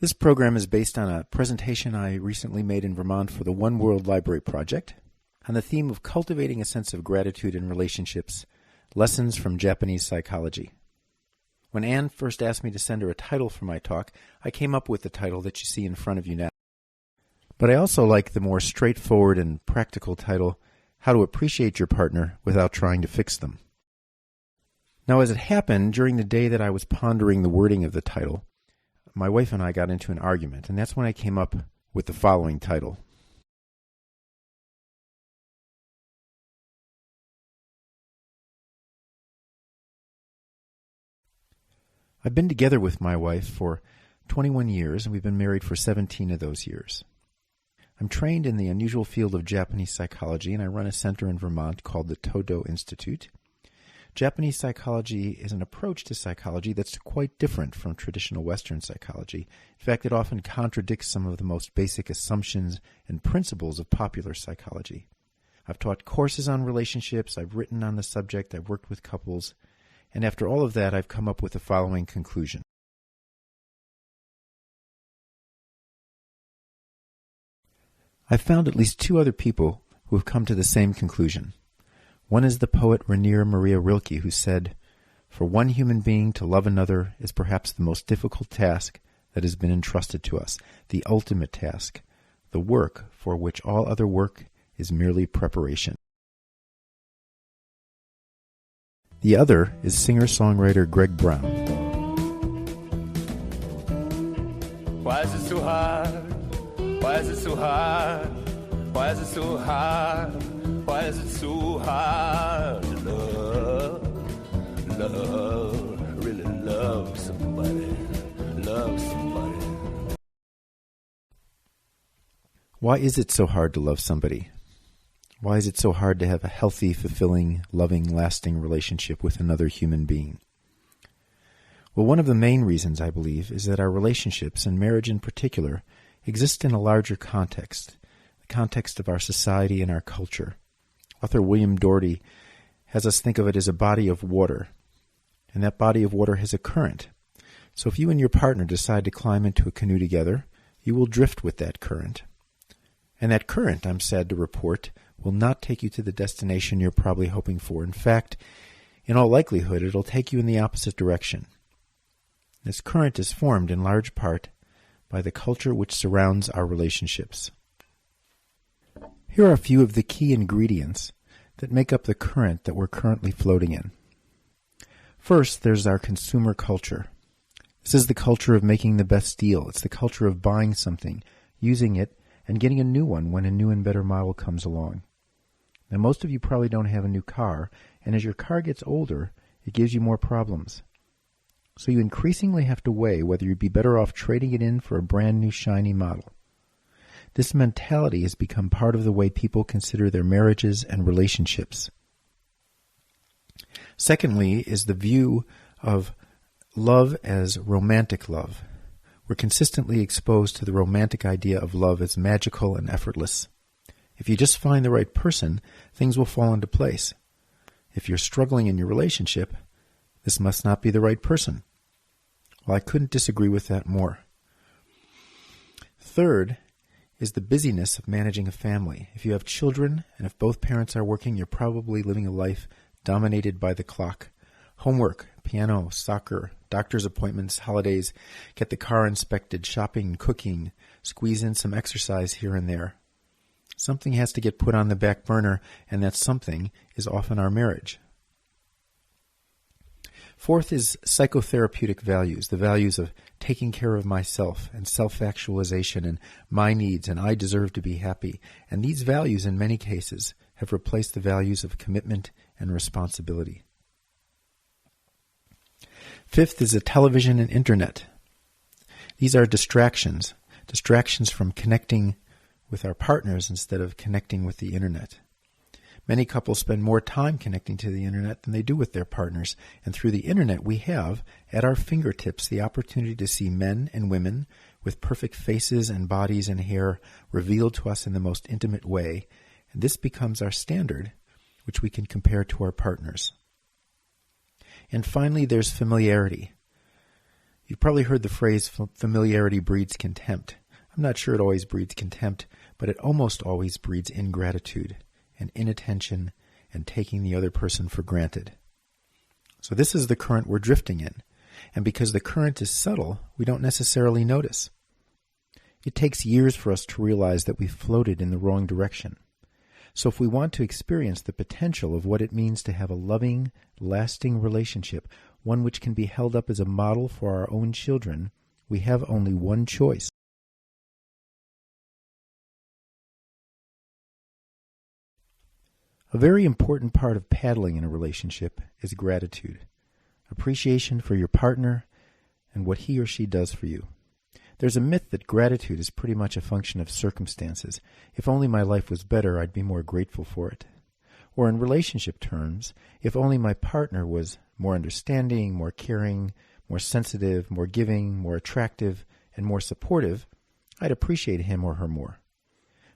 This program is based on a presentation I recently made in Vermont for the One World Library Project on the theme of cultivating a sense of gratitude in relationships, lessons from Japanese psychology. When Anne first asked me to send her a title for my talk, I came up with the title that you see in front of you now. But I also like the more straightforward and practical title, How to Appreciate Your Partner Without Trying to Fix Them. Now, as it happened, during the day that I was pondering the wording of the title, my wife and I got into an argument, and that's when I came up with the following title. I've been together with my wife for 21 years, and we've been married for 17 of those years. I'm trained in the unusual field of Japanese psychology, and I run a center in Vermont called the ToDo Institute. Japanese psychology is an approach to psychology that's quite different from traditional Western psychology. In fact, it often contradicts some of the most basic assumptions and principles of popular psychology. I've taught courses on relationships, I've written on the subject, I've worked with couples, and after all of that, I've come up with the following conclusion. I've found at least two other people who have come to the same conclusion. One is the poet Rainer Maria Rilke, who said, "For one human being to love another is perhaps the most difficult task that has been entrusted to us, the ultimate task, the work for which all other work is merely preparation." The other is singer-songwriter Gregg Brown. Why is it so hard? Why is it so hard? Why is it so hard? Why is it so hard to really love somebody, love somebody? Why is it so hard to love somebody? Why is it so hard to have a healthy, fulfilling, loving, lasting relationship with another human being? Well, one of the main reasons, I believe, is that our relationships, and marriage in particular, exist in a larger context, the context of our society and our culture. Author William Doherty has us think of it as a body of water, and that body of water has a current. So if you and your partner decide to climb into a canoe together, you will drift with that current. And that current, I'm sad to report, will not take you to the destination you're probably hoping for. In fact, in all likelihood, it'll take you in the opposite direction. This current is formed in large part by the culture which surrounds our relationships. Here are a few of the key ingredients that make up the current that we're currently floating in. First, there's our consumer culture. This is the culture of making the best deal. It's the culture of buying something, using it, and getting a new one when a new and better model comes along. Now, most of you probably don't have a new car, and as your car gets older, it gives you more problems. So you increasingly have to weigh whether you'd be better off trading it in for a brand new shiny model. This mentality has become part of the way people consider their marriages and relationships. Secondly is the view of love as romantic love. We're consistently exposed to the romantic idea of love as magical and effortless. If you just find the right person, things will fall into place. If you're struggling in your relationship, this must not be the right person. Well, I couldn't disagree with that more. Third is the busyness of managing a family. If you have children, and if both parents are working, you're probably living a life dominated by the clock. Homework, piano, soccer, doctor's appointments, holidays, get the car inspected, shopping, cooking, squeeze in some exercise here and there. Something has to get put on the back burner, and that something is often our marriage. Fourth is psychotherapeutic values, the values of taking care of myself and self-actualization and my needs and I deserve to be happy. And these values, in many cases, have replaced the values of commitment and responsibility. Fifth is the television and internet. These are distractions from connecting with our partners instead of connecting with the internet. Many couples spend more time connecting to the internet than they do with their partners, and through the internet we have, at our fingertips, the opportunity to see men and women with perfect faces and bodies and hair revealed to us in the most intimate way, and this becomes our standard, which we can compare to our partners. And finally, there's familiarity. You've probably heard the phrase, familiarity breeds contempt. I'm not sure it always breeds contempt, but it almost always breeds ingratitude and inattention and taking the other person for granted. So this is the current we're drifting in. And because the current is subtle, we don't necessarily notice. It takes years for us to realize that we've floated in the wrong direction. So if we want to experience the potential of what it means to have a loving, lasting relationship, one which can be held up as a model for our own children, we have only one choice. A very important part of paddling in a relationship is gratitude, appreciation for your partner and what he or she does for you. There's a myth that gratitude is pretty much a function of circumstances. If only my life was better, I'd be more grateful for it. Or in relationship terms, if only my partner was more understanding, more caring, more sensitive, more giving, more attractive, and more supportive, I'd appreciate him or her more.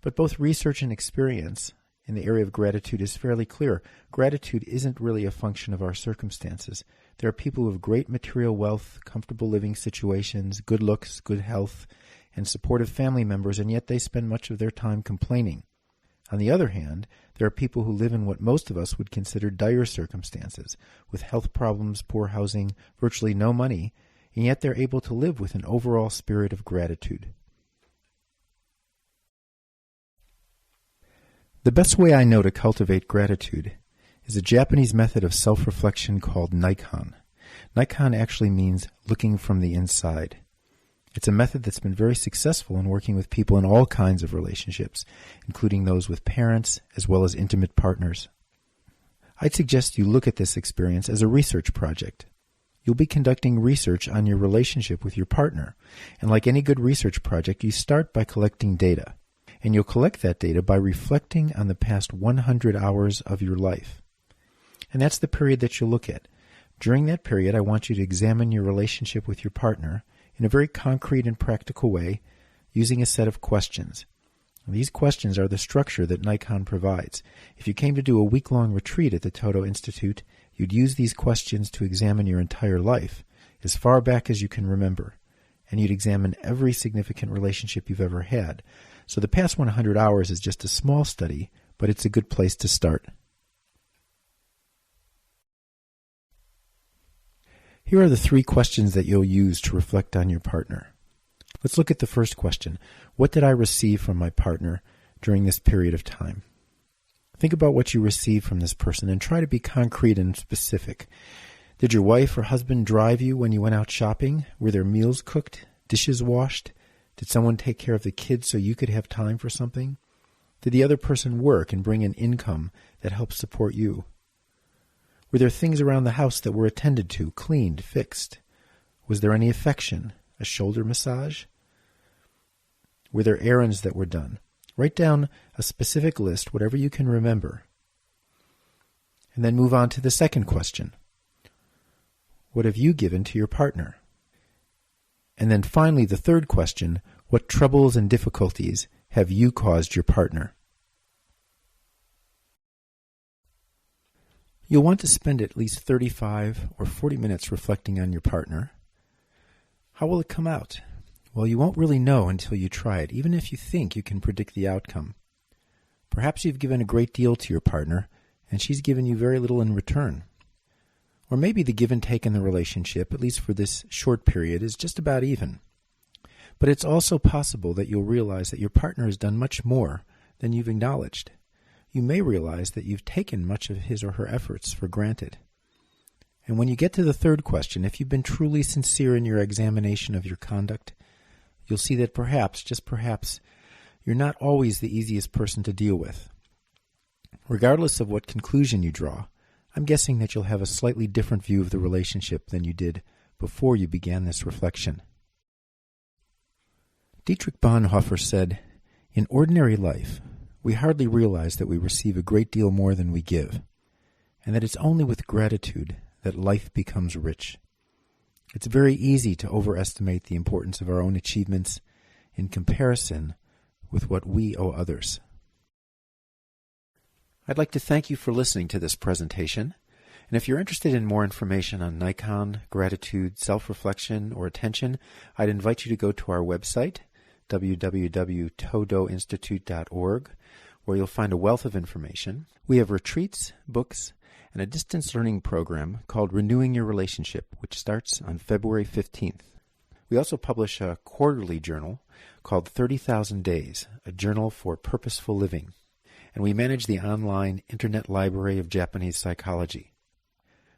But both research and experience in the area of gratitude is fairly clear. Gratitude isn't really a function of our circumstances. There are people who have great material wealth, comfortable living situations, good looks, good health, and supportive family members, and yet they spend much of their time complaining. On the other hand, there are people who live in what most of us would consider dire circumstances, with health problems, poor housing, virtually no money, and yet they're able to live with an overall spirit of gratitude. The best way I know to cultivate gratitude is a Japanese method of self-reflection called Nikon. Nikon actually means looking from the inside. It's a method that's been very successful in working with people in all kinds of relationships, including those with parents as well as intimate partners. I'd suggest you look at this experience as a research project. You'll be conducting research on your relationship with your partner, and like any good research project, you start by collecting data. And you'll collect that data by reflecting on the past 100 hours of your life. And that's the period that you'll look at. During that period, I want you to examine your relationship with your partner in a very concrete and practical way using a set of questions. These questions are the structure that Nikon provides. If you came to do a week-long retreat at the ToDo Institute, you'd use these questions to examine your entire life, as far back as you can remember. And you'd examine every significant relationship you've ever had. So the past 100 hours is just a small study, but it's a good place to start. Here are the 3 questions that you'll use to reflect on your partner. Let's look at the first question. What did I receive from my partner during this period of time? Think about what you received from this person and try to be concrete and specific. Did your wife or husband drive you when you went out shopping? Were there meals cooked? Dishes washed? Did someone take care of the kids so you could have time for something? Did the other person work and bring an income that helped support you? Were there things around the house that were attended to, cleaned, fixed? Was there any affection, a shoulder massage? Were there errands that were done? Write down a specific list, whatever you can remember. And then move on to the second question. What have you given to your partner? And then finally, the third question, what troubles and difficulties have you caused your partner? You'll want to spend at least 35 or 40 minutes reflecting on your partner. How will it come out? Well, you won't really know until you try it, even if you think you can predict the outcome. Perhaps you've given a great deal to your partner, and she's given you very little in return. Or maybe the give and take in the relationship, at least for this short period, is just about even. But it's also possible that you'll realize that your partner has done much more than you've acknowledged. You may realize that you've taken much of his or her efforts for granted. And when you get to the third question, if you've been truly sincere in your examination of your conduct, you'll see that perhaps, just perhaps, you're not always the easiest person to deal with. Regardless of what conclusion you draw, I'm guessing that you'll have a slightly different view of the relationship than you did before you began this reflection. Dietrich Bonhoeffer said, "In ordinary life, we hardly realize that we receive a great deal more than we give, and that it's only with gratitude that life becomes rich. It's very easy to overestimate the importance of our own achievements in comparison with what we owe others." I'd like to thank you for listening to this presentation. And if you're interested in more information on Nikon, gratitude, self-reflection, or attention, I'd invite you to go to our website, www.todoinstitute.org, where you'll find a wealth of information. We have retreats, books, and a distance learning program called Renewing Your Relationship, which starts on February 15th. We also publish a quarterly journal called 30,000 Days, a journal for purposeful living. And we manage the online Internet Library of Japanese Psychology.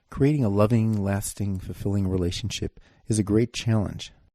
Creating a loving, lasting, fulfilling relationship is a great challenge,